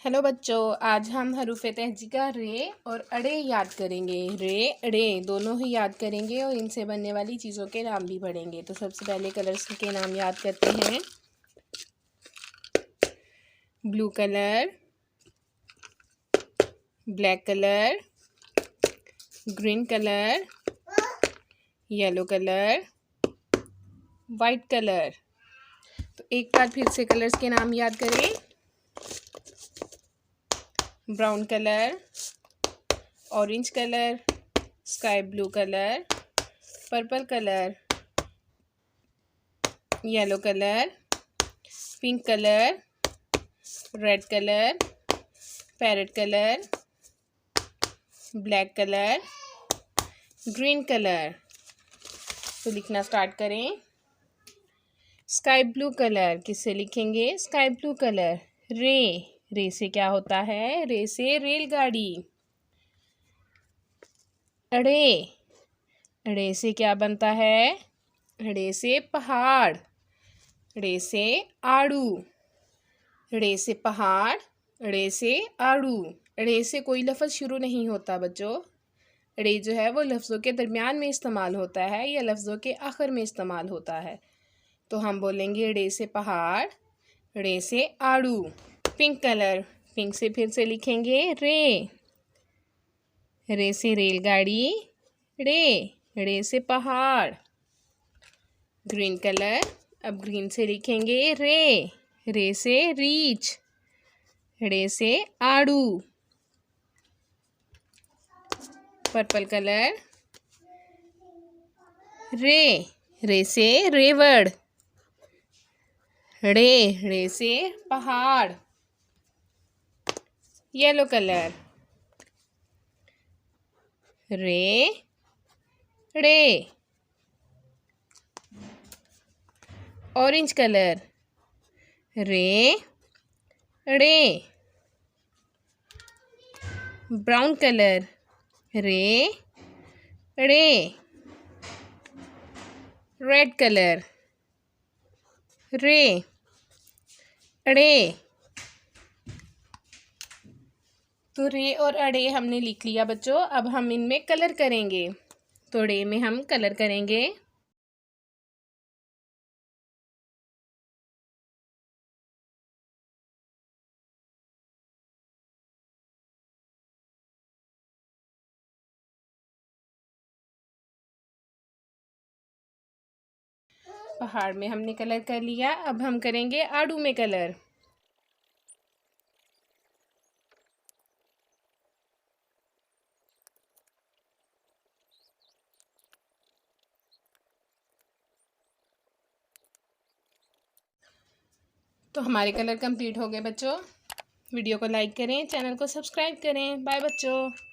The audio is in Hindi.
हेलो बच्चों, आज हम हरूफ तहजी का रे और अड़े याद करेंगे। रे अड़े दोनों ही याद करेंगे और इनसे बनने वाली चीज़ों के नाम भी पढ़ेंगे। तो सबसे पहले कलर्स के नाम याद करते हैं। Blue colour, black colour, green colour, yellow colour, white colour. तो एक बार फिर से कलर्स के नाम याद करें। Brown colour, orange colour, sky blue colour, purple colour, yellow colour, pink colour, red colour, parrot colour, black colour, green colour. तो लिखना स्टार्ट करें। स्काई ब्लू कलर किससे लिखेंगे? Sky blue colour. रे से क्या होता है? रे से रेलगाड़ी। अड़े से क्या बनता है? अड़े से पहाड़। अड़े से आड़ू। अड़े से पहाड़, अड़े से आड़ू। अड़े से कोई लफ्ज़ शुरू नहीं होता बच्चों। अड़े जो है वो लफ्ज़ों के दरमियान में इस्तेमाल होता है या लफ्ज़ों के आखिर में इस्तेमाल होता है। तो हम बोलेंगे अड़े से पहाड़, अड़े से आड़ू। पिंक कलर, पिंक से फिर से लिखेंगे रे से रेलगाड़ी, रे से पहाड़। ग्रीन कलर, अब ग्रीन से लिखेंगे रे से रीछ, रे से आड़ू। पर्पल कलर, रे से रेवड़, रे से पहाड़। येलो कलर, रे। ऑरेंज कलर, रे। ब्राउन कलर, रे। रेड कलर, रे। तो रे और अड़े हमने लिख लिया बच्चों। अब हम इनमें कलर करेंगे। तो रे में हम कलर करेंगे। पहाड़ में हमने कलर कर लिया। अब हम करेंगे आड़ू में कलर। तो हमारे कलर कंप्लीट हो गए बच्चों। वीडियो को लाइक करें, चैनल को सब्सक्राइब करें। बाय बच्चों।